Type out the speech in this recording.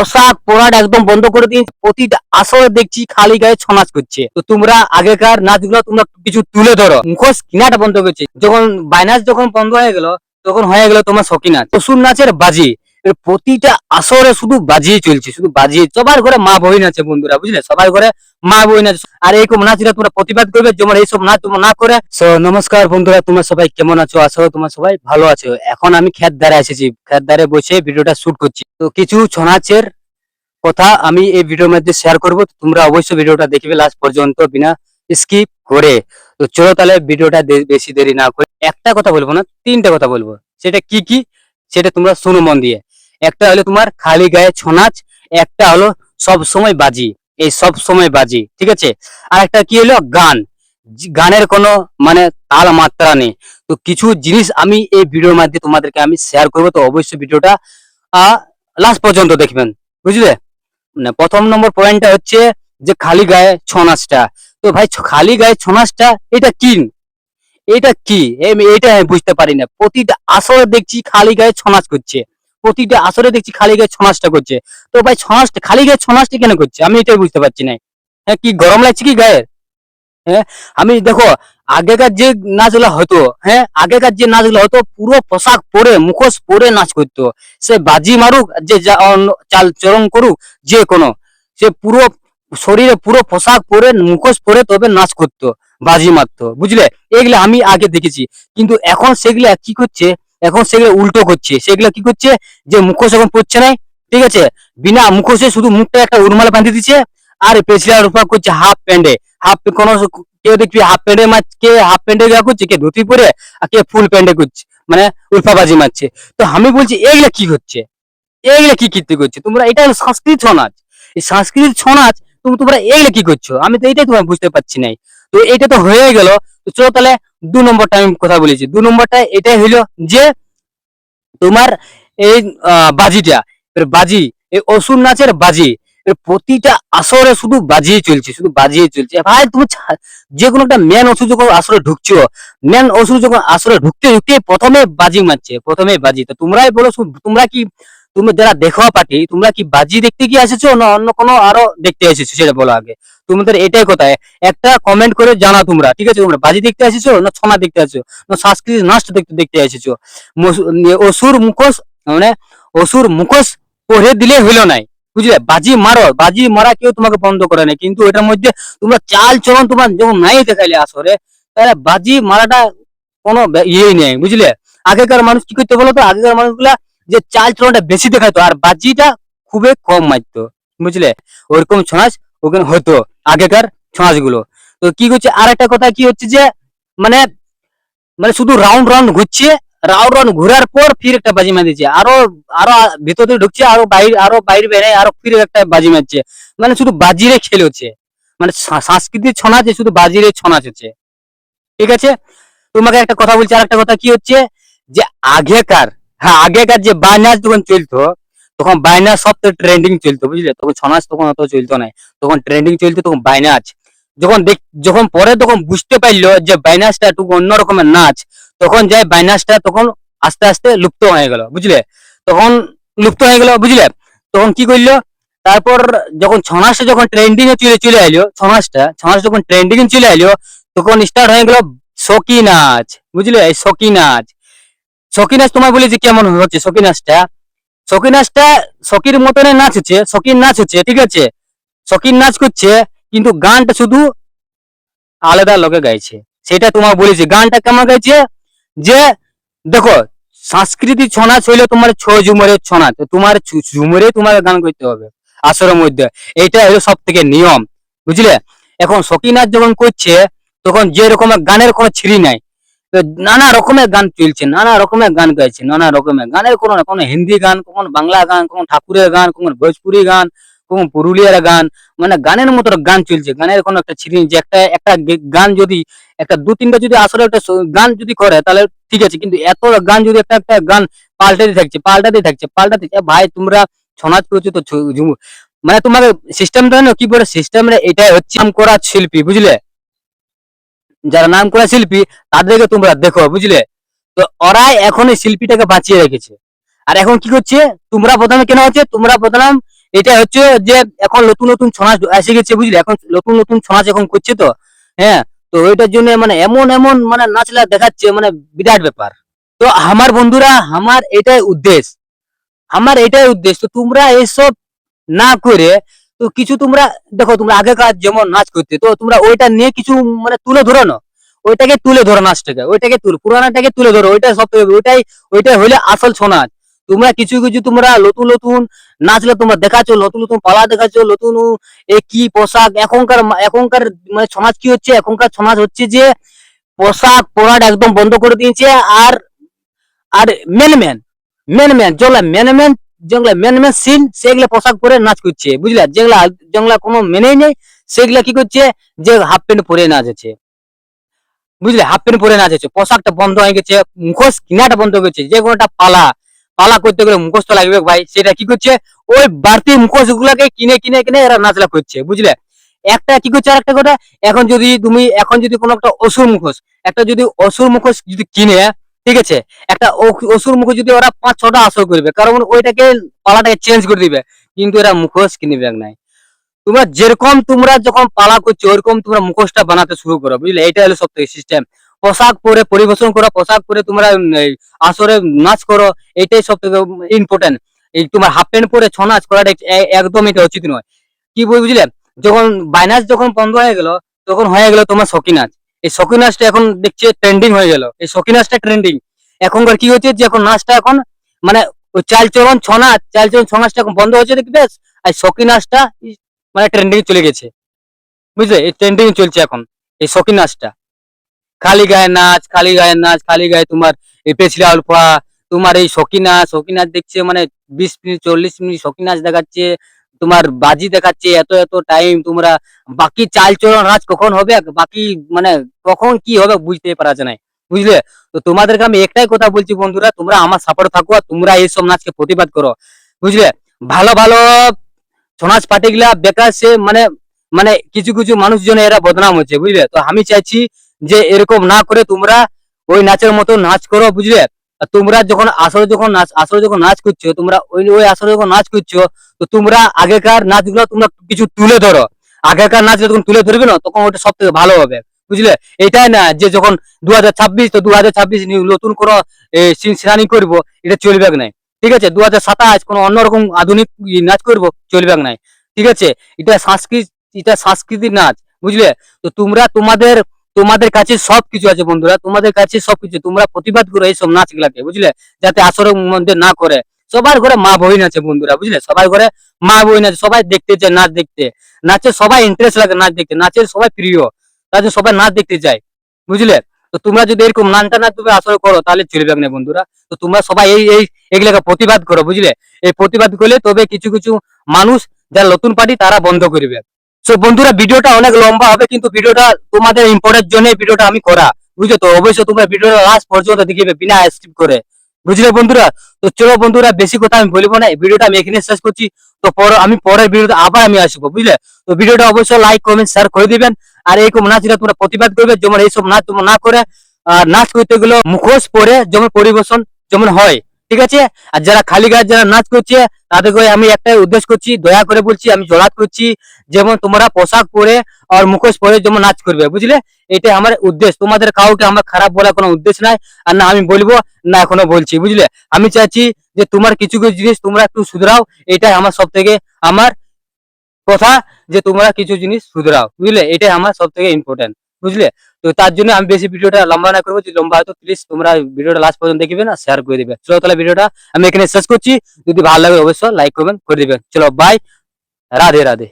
পোশাক পরাটা একদম বন্ধ করে দিয়ে প্রতিটা আসরে দেখছি খালি গায়ে ছৌ নাচ করছে। তো তোমরা আগেকার নাচগুলো তোমরা কিছু তুলে ধরো, মুখোশ কিনাটা বন্ধ করছে। যখন বাইনাচ যখন বন্ধ হয়ে গেল তখন হয়ে গেল তোমার শৌকি নাচ, অসুর নাচের বাজি। প্রতিটা আসরে শুধু বাজিয়ে চলছে, শুধু বাজিয়ে। সবার ঘরে মা বহিন আছে বন্ধুরা, বুঝলে, সবার ঘরে মা বহিন আছে। আর এইরকম নাচটা তোমরা প্রতিবাদ করবে, যেমন এইসব নাচ তোমরা না করে। নমস্কার বন্ধুরা, তোমরা সবাই কেমন আছো? আশা করি তোমরা সবাই ভালো আছো। এখন আমি ক্ষেত ধারে এসেছি, ক্ষেত ধারে বসে ভিডিওটা শুট করছি। তো কিছু ছৌ নাচের কথা আমি এই ভিডিওর মধ্যে শেয়ার করবো। তোমরা অবশ্যই ভিডিওটা দেখবে লাস্ট পর্যন্ত বিনা স্কিপ করে। তো চলো তাহলে ভিডিওটা বেশি দেরি না করে একটা কথা বলবো না, তিনটা কথা বলবো। সেটা কি কি সেটা তোমরা শুনো মন দিয়ে। একটা হলো তোমার খালি গায়ে ছৌ নাচ, একটা হলো সব সময় বাজি, এই সব সময় বাজি, ঠিক আছে। আর একটা কি হলো গান, গানের কোনো মানে তাল মাত্রা নেই। তো কিছু জিনিস আমি এই ভিডিওর মধ্যে তোমাদেরকে আমি শেয়ার করবো। তো অবশ্যই ভিডিওটা লাস্ট পর্যন্ত দেখবেন, বুঝলে। প্রথম নম্বর পয়েন্টটা হচ্ছে যে খালি গায়ে ছৌ নাচটা। তো ভাই খালি গায়ে ছৌ নাচটা এটা কি, এটা কি এটা আমি বুঝতে পারি না। প্রতিটা আসরে দেখছি খালি গায়ে ছৌ নাচ করছে, প্রতিটা আসরে দেখছি খালি গায়ে ছৌ নাচটা করছে। তো ভাই ছৌ নাচটা খালি গায়ে ছৌ নাচটা কেন করছে আমি এটাই বুঝতে পারছি না। হ্যাঁ, কি গরম লাগছে কি গায়ে? হ্যাঁ, আমি দেখো আগেকার যে নাচগুলো হতো, হ্যাঁ আগেকার যে নাচগুলো হতো পুরো পোশাক পরে মুখোশ পরে নাচ করতো। সে বাজি মারুক, যে চাল চরণ করুক, যে কোনো, সে পুরো শরীরে পুরো পোশাক পরে মুখোশ পরে তবে নাচ করতো, বাজি মারতো, বুঝলে। এগুলো আমি আগে দেখেছি। কিন্তু এখন সেগুলো কি করছে, এখন সেগুলো উল্টো করছে। সেগুলো কি করছে, যে মুখোশ এখন পড়ছে না, ঠিক আছে, বিনা মুখোশে শুধু মুখটা একটা উরমাল বাঁধিয়ে দিচ্ছে। আর পেছলা রূপা করছে হাফ প্যান্টে, হাফ কোনো কেউ দেখবি হাফ প্যান্টের মাছ, কে হাফ প্যান্টে গা করছে, কে ধুতি পরে, আর কে ফুল প্যান্টে করছে, মানে উল্ফাবাজি মারছে। তো আমি বলছি এগুলা কি হচ্ছে, এগুলা কি কীর্তি করছে তোমরা? এটা হলো সংস্কৃত ছৌ নাচ। এই সংস্কৃত ছৌ নাচ তোমরা এগুলা কি করছো আমি তো এটাই তোমার বুঝতে পারছি নাই। তো এটা তো হয়ে গেল। তো চলো তাহলে 2 নম্বরটা আমি কথা বলেছি। 2 নম্বরটা এটাই হইলো যে তোমার এই বাজিটা, বাজি, এই অসুর নাচের বাজি। প্রতিটা আসরে শুধু বাজিয়ে চলছে, শুধু বাজিয়ে চলছে। ভাই তুমি যে কোনো একটা মেন অসুর যখন আসরে ঢুকছো, মেন অসুর যখন আসরে ঢুকতে ঢুকতে প্রথমে বাজি মারছে, প্রথমে বাজি। তো তোমরাই বলো, তোমরা কি, তুমি যারা দেখো পার্টি, তোমরা কি বাজি দেখতে কি এসেছো না অন্য কোনো আরো দেখতে এসেছো সেটা বলো আগে। তোমাদের এটাই কথা, একটা কমেন্ট করে জানা তোমরা, ঠিক আছে। তোমরা বাজি দেখতে এসেছো না ছৌ নাচ দেখতে এসেছো না সাংস্কৃতিক নাচ দেখতে দেখতে এসেছো? অসুর মুখোশ, মানে অসুর মুখোশ পরে দিলে হইলো নাই, বুঝলে। বাজি মারো, বাজি মারা কেউ তোমাকে বন্ধ করে নাই, কিন্তু এটার মধ্যে তোমরা চাল চলন তোমার যখন নাই দেখাইলে আসরে, তাহলে বাজি মারাটা কোনো ইয়েই নেই, বুঝলে। আগেকার মানুষ কি করতে বলো তো, আগেকার মানুষগুলা যে চাল চলনটা বেশি দেখাইতো আর বাজিটা খুবই কম মারতো, বুঝলে। ওরকম ছৌ নাচ ওখানে হতো আগেকার ছৌ নাচ গুলো। তো কি করছে আর একটা কথা কি হচ্ছে যে মানে মানে শুধু রাউন্ড রাউন্ড ঘুরছে, রাউন্ড রাউন্ড ঘুরার পর ফির একটা বাজি মার দিচ্ছে, আরো আরো ভিতরে ঢুকছে, আরো বাইরে বেড়ে আরো ফির একটা বাজি মারছে। মানে শুধু বাজিরে খেল হচ্ছে, মানে সাংস্কৃতিক ছৌ নাচ শুধু বাজিরে ছৌ নাচ হচ্ছে, ঠিক আছে। তোমাকে একটা কথা বলছি, আর একটা কথা কি হচ্ছে যে আগেকার, হ্যাঁ আগেকার যে বাইনাচ যখন চলতো, তখন বাইনাচ সব তো ট্রেন্ডিং চলতো, বুঝলে। তখন ছৌ নাচ তখন অত চলতো না, তখন ট্রেন্ডিং চলতো, তখন বাইনাচ। যখন যখন পরে তখন বুঝতে পারলো যে বাইনাচটা একটু অন্য রকমের নাচ, তখন যাই বাইনাচটা তখন আস্তে আস্তে লুপ্ত হয়ে গেল, বুঝলে। তখন লুপ্ত হয়ে গেল, বুঝলে। তখন কি করলো, তারপর যখন ছৌ নাচটা যখন ট্রেন্ডিং এ চলে চলে আইলো, ছৌ নাচ যখন ট্রেন্ডিং এ চলে আইলো, তখন স্টার্ট হয়ে গেল শৌকি নাচ, বুঝলে। এই শৌকি নাচ, শৌকি নাচ তোমার বলি যে কেমন হচ্ছে শৌকি নাচটা। শৌকি নাচটা শৌকির মতনের নাচ হচ্ছে, শৌকির নাচ হচ্ছে, ঠিক আছে। শৌকির নাচ করছে, কিন্তু গানটা শুধু আলাদা লোকে গাইছে। সেটা তোমার বলেছি গানটা কেমন গাইছে, যে দেখো সাংস্কৃতিক ছৌ নাচ হইলে তোমার ছৌ ঝুমুরের ছৌ নাচ, তোমার ঝুমুরে তোমার গান করতে হবে আসরের মধ্যে। এইটা হলো সব থেকে নিয়ম, বুঝলে। এখন শৌকি নাচ যখন করছে, তখন যে রকমের গানের কোনো ছিঁড়ি নাই, নানা রকমের গান চলছে, নানা রকমের গান গাইছে, নানা রকমের গানের কোনো না কোনো হিন্দি গান, কখন বাংলা গান, কখন ঠাকুরের গান, কখন ভোজপুরি গান, কখন পুরুলিয়ার গান, মানে গানের মতো গান চলছে। গানের কোনো একটা ছিঁড়ি, যে একটা একটা গান যদি একটা 2-3টা যদি আসলে একটা গান যদি করে তাহলে ঠিক আছে, কিন্তু এত গান যদি একটা একটা গান পাল্টাতে থাকছে, পাল্টাতে থাকছে, পাল্টাতে, ভাই তোমরা ছৌ নাচ করছো তো মানে তোমাকে সিস্টেমটা না কি বলে, সিস্টেমটা এটাই হচ্ছে নাম করা শিল্পী, বুঝলে। যারা নাম করা শিল্পী তাদেরকে তোমরা দেখো, বুঝলে। তো ওরাই এখন এই শিল্পীটাকে বাঁচিয়ে রেখেছে। আর এখন কি করছে, তোমরা প্রথমে কেন হচ্ছে, তোমরা প্রথম এটা হচ্ছে যে এখন নতুন নতুন ছৌ নাচ এসে গেছে, বুঝলে, এখন নতুন নতুন ছৌ নাচ এখন করছে তো। হ্যাঁ, তো ওইটার জন্য মানে এমন এমন মানে নাচলা দেখাচ্ছে, মানে বিরাট ব্যাপার। তো আমার বন্ধুরা, আমার এটাই উদ্দেশ্য তো তোমরা এইসব না করে, তো কিছু তোমরা দেখো, তোমরা আগেকার যেমন নাচ করতে, তো তোমরা ওইটা নিয়ে কিছু মানে তুলে ধরো না, ওইটাকে তুলে ধরো, নাচটাকে ওইটাকে তুলে, পুরানাটাকে তুলে ধরো, ওইটা সব থেকে ওইটাই, ওইটাই হইলে আসল ছৌ নাচ। তোমরা কিছু কিছু তোমরা নতুন নতুন নাচলে তোমরা দেখাচ্ছ, নতুন নতুন পালা দেখাচ্ছ, নতুন এ কি পোশাক এখনকার মানে ছৌ নাচ কি হচ্ছে, এখনকার ছৌ নাচ হচ্ছে যে পোশাক পরাটা একদম বন্ধ করে দিয়েছে। আর আর মেন ম্যান মেন ম্যান যেগুলা মেন ম্যান যেগুলা মেন ম্যান সিন, সেগুলা পোশাক পরে নাচ করছে, বুঝলা, যেগুলা যেগুলা কোনো মেনেই নেই, সেগুলা কি করছে, যে হাফ প্যান্ট পরে নাচ আছে, বুঝলে, হাফ প্যান্ট পরে নাচ আছে, পোশাকটা বন্ধ হয়ে গেছে, মুখোশ কিনাটা বন্ধ হয়ে গেছে। যে কোনোটা পালা পালা করতে গেলে মুখোশ তো লাগবে ভাই, সেটা কি করছে, ওই বাড়তি মুখোশ গুলাকে কিনে কিনে কিনে এরা নাচলা করছে, বুঝলে। একটা কি করছে, আর একটা কথা, এখন যদি কোনো একটা অসুর মুখোশ যদি কিনে, ঠিক আছে, একটা অসুর মুখোশ যদি ওরা 5-6টা আসর করবে, কারণ ওইটাকে পালাটাকে চেঞ্জ করে দিবে, কিন্তু এরা মুখোশ কিনবে নাই। তোমরা যখন পালা করছো, ওরকম তোমরা মুখোশটা বানাতে শুরু করো, বুঝলে, এটা হলো সব থেকে সিস্টেম। পোশাক পরে পরিবেশন করো, পোশাক পরে তোমরা এই আসরে নাচ করো, এটাই সব থেকে ইম্পর্টেন্ট। এই তোমার হাফ প্যান্ট পরে ছৌ নাচ করাটা একদম এটা উচিত নয়। কি বুঝলে, যখন বাইনাচ যখন বন্ধ হয়ে গেল, তখন হয়ে গেল তোমার শৌখিন নাচ। এই শৌখিন নাচটা এখন দেখছে ট্রেন্ডিং হয়ে গেল, এই শৌখিন নাচটা ট্রেন্ডিং। এখনকার কি হচ্ছে, যে এখন নাচটা এখন মানে ওই চালচলন ছৌ নাচটা এখন বন্ধ হচ্ছে, দেখবে। আর শৌখিন নাচটা মানে ট্রেন্ডিং চলে গেছে, বুঝলে, এই ট্রেন্ডিং চলছে এখন এই শৌখিন নাচটা। খালি গায়ে তোমার এই পেছলা আলফা, তোমার এই শৌখিন নাচ দেখছে, মানে 20 মিনিট 40 মিনিট শৌখিন নাচ দেখাচ্ছে, তোমার বাজি দেখাচ্ছে এত এত টাইম। তোমরা বাকি চাল চলন নাচ কখন হবে, বাকি মানে কখন কি হবে বুঝতে পারা যায় না, বুঝলে। তো তোমাদেরকে আমি একটাই কথা বলছি বন্ধুরা, তোমরা আমার সাপোর্ট থাকো, আর তোমরা এইসব নাচকে প্রতিবাদ করো, বুঝলে। ভালো ভালো ছৌ নাচ পার্টি গুলা বেকার, সে মানে মানে কিছু কিছু মানুষজন এরা বদনাম হচ্ছে, বুঝলে। তো আমি চাইছি যে এরকম না করে তোমরা ওই নাচের মতো নাচ করো, বুঝলে। আর তোমরা যখন আসরে যখন নাচ করছো, তোমরা ওই ওই আসরে যখন নাচ করছো, তো তোমরা আগেকার নাচগুলো তোমরা কিছু তুলে ধরো। আগেকার নাচ যখন তুলে ধরবে না, তখন ওটা সব থেকে ভালো হবে, বুঝলে। এটাই না যে যখন 2026, তো 2026 নতুন কোনো শ্রেণী করবো, এটা চলবে না, ঠিক আছে। 2027 কোনো অন্যরকম আধুনিক নাচ করবো, চলবে না, ঠিক আছে। এটা সংস্কৃতির নাচ, বুঝলে। তো তোমরা তোমাদের তোমাদের কাছে সবকিছু আছে বন্ধুরা, তোমাদের কাছে সবকিছু, তোমরা প্রতিবাদ করো এইসব নাচ গুলাকে, বুঝলে, যাতে আসরের মধ্যে না করে। সবার ঘরে মা বহিন আছে বন্ধুরা, বুঝলে, সবার ঘরে মা বহিন আছে, সবাই দেখতে চায় নাচ দেখতে, নাচের সবাই ইন্টারেস্ট লাগে নাচ দেখতে, নাচের সবাই প্রিয়, তার জন্য সবাই নাচ দেখতে চায়, বুঝলে। তো তোমরা যদি এরকম নাচটা না তুমি আসরে করো, তাহলে চলবে না বন্ধুরা। তো তোমরা সবাই এই এগুলাকে প্রতিবাদ করো, বুঝলে। এই প্রতিবাদ করলে তবে কিছু কিছু মানুষ, যারা নতুন পার্টি, তারা বন্ধ করবে। সো বন্ধুরা, ভিডিওটা অনেক লম্বা হবে, কিন্তু ভিডিওটা তোমাদের ইম্পর্টেন্ট জন্য ভিডিওটা আমি করা, বুঝছো। তো অবশ্যই তোমরা ভিডিওটা লাস্ট পর্যন্ত দেখিবে বিনা স্কিপ করে, বুঝলে বন্ধুরা। তো চলো বন্ধুরা, বেশি কথা আমি বলবো না, ভিডিওটা আমি এখানে শেষ করছি। তো আমি পরের ভিডিওতে আবার আমি আসবো, বুঝলে। তো ভিডিওটা অবশ্যই লাইক কমেন্ট শেয়ার করে দিবেন। আর এইরকম নাচটা তোমরা প্রতিবাদ করবে, যেমন এইসব নাচ তোমরা না করে, আর নাচ করতে গেলে মুখোশ পরে যেমন পরিবেশন যেমন হয়, ঠিক আছে। আর যারা খালি গায়ে যারা নাচ করছে, তাদেরকে আমি একটাই উদ্দেশ্য করছি, দয়া করে বলছি, আমি জড়াত করছি, যেমন তোমরা পোশাক পরে আর মুখোশ পরে যেমন নাচ করবে, বুঝলে। এটাই আমার উদ্দেশ্য, তোমাদের কাউকে আমার খারাপ বলার কোনো উদ্দেশ্য নাই, আর না আমি বলবো, না এখনো বলছি, বুঝলে। আমি চাইছি যে তোমার কিছু কিছু জিনিস তোমরা একটু শুধরাও, এটাই আমার সব থেকে আমার কথা, যে তোমরা কিছু জিনিস শুধরাও, বুঝলে, এটাই আমার সব থেকে ইম্পর্টেন্ট, বুঝলে। তো তার জন্য আমি বেশি ভিডিওটা লম্বা না করবো, যদি লম্বা হয়তো প্লিজ তোমরা ভিডিওটা লাস্ট পর্যন্ত দেখবে না, শেয়ার করে দিবে। চলো তাহলে ভিডিওটা আমি এখানে শেষ করছি, যদি ভালো লাগে অবশ্যই লাইক কমেন্ট করে দিবেন। চলো বাই, রাধে রাধে।